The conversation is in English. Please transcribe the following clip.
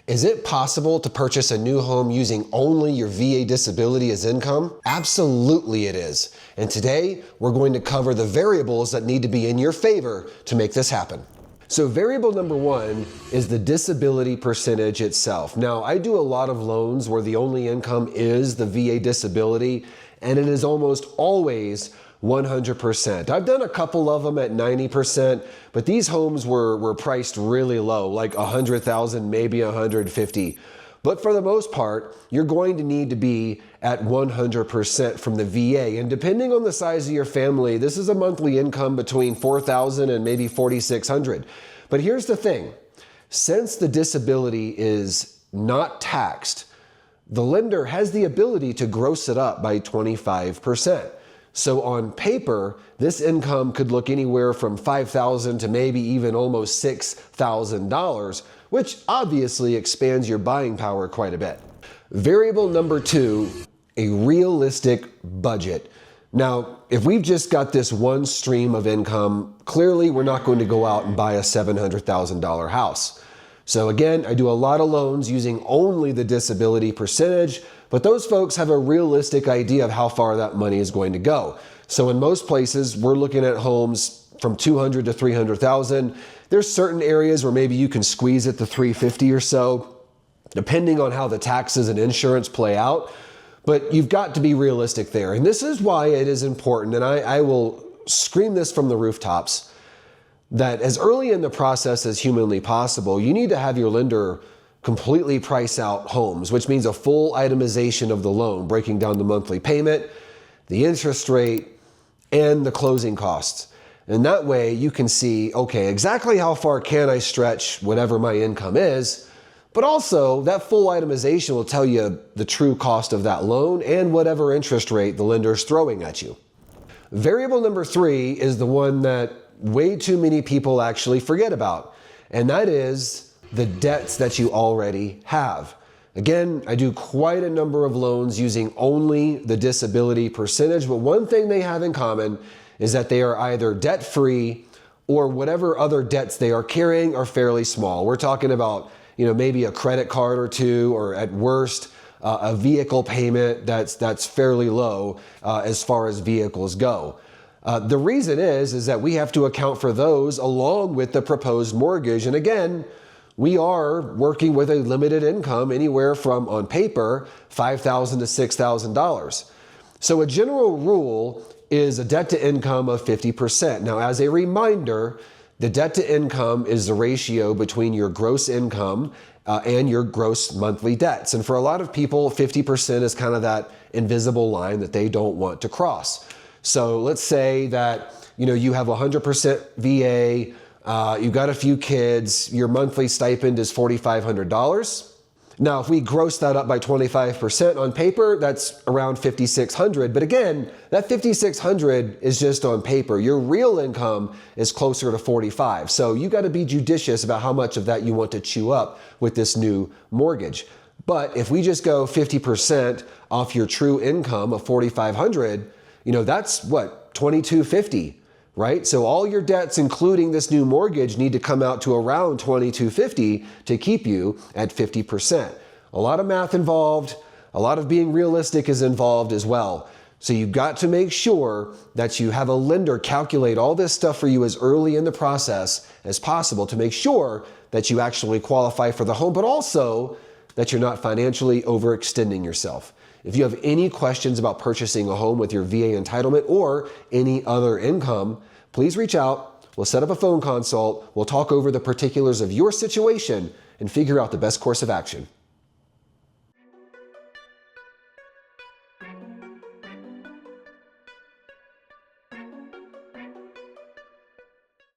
Is it possible to purchase a new home using only your VA disability as income? Absolutely it is. And today, we're going to cover the variables that need to be in your favor to make this happen. So variable number one is the disability percentage itself. Now, I do a lot of loans where the only income is the VA disability, and it is almost always 100%. I've done a couple of them at 90%, but these homes were priced really low, like 100,000, maybe 150. But for the most part, you're going to need to be at 100% from the VA. And depending on the size of your family, this is a monthly income between $4,000 and maybe $4,600. But here's the thing, since the disability is not taxed, the lender has the ability to gross it up by 25%. So on paper, this income could look anywhere from $5,000 to maybe even almost $6,000, which obviously expands your buying power quite a bit. Variable number two, a realistic budget. Now, if we've just got this one stream of income, clearly we're not going to go out and buy a $700,000 house. So again, I do a lot of loans using only the disability percentage, but those folks have a realistic idea of how far that money is going to go. So in most places, we're looking at homes from 200 to 300,000. There's certain areas where maybe you can squeeze it to 350 or so, depending on how the taxes and insurance play out. But you've got to be realistic there. And this is why it is important, and I will scream this from the rooftops, that as early in the process as humanly possible, you need to have your lender completely price out homes, which means a full itemization of the loan, breaking down the monthly payment, the interest rate, and the closing costs. And that way you can see, okay, exactly how far can I stretch whatever my income is, but also that full itemization will tell you the true cost of that loan and whatever interest rate the lender is throwing at you. Variable number three is the one that way too many people actually forget about, and that is the debts that you already have. Again, I do quite a number of loans using only the disability percentage, but one thing they have in common is that they are either debt-free or whatever other debts they are carrying are fairly small. We're talking about, maybe a credit card or two, or at worst, a vehicle payment that's fairly low as far as vehicles go. The reason is that we have to account for those along with the proposed mortgage. And again, we are working with a limited income anywhere from, on paper, $5,000 to $6,000. So a general rule is a debt to income of 50%. Now, as a reminder, the debt to income is the ratio between your gross income and your gross monthly debts. And for a lot of people, 50% is kind of that invisible line that they don't want to cross. So let's say that, you have 100% VA, you've got a few kids, your monthly stipend is $4,500. Now, if we gross that up by 25% on paper, that's around $5,600. But again, that $5,600 is just on paper. Your real income is closer to $45,000. So you got to be judicious about how much of that you want to chew up with this new mortgage. But if we just go 50% off your true income of $4,500, that's what, $2,250. Right? So all your debts, including this new mortgage, need to come out to around $2,250 to keep you at 50%. A lot of math involved, a lot of being realistic is involved as well. So you've got to make sure that you have a lender calculate all this stuff for you as early in the process as possible to make sure that you actually qualify for the home, but also that you're not financially overextending yourself. If you have any questions about purchasing a home with your VA entitlement or any other income, please reach out. We'll set up a phone consult. We'll talk over the particulars of your situation and figure out the best course of action.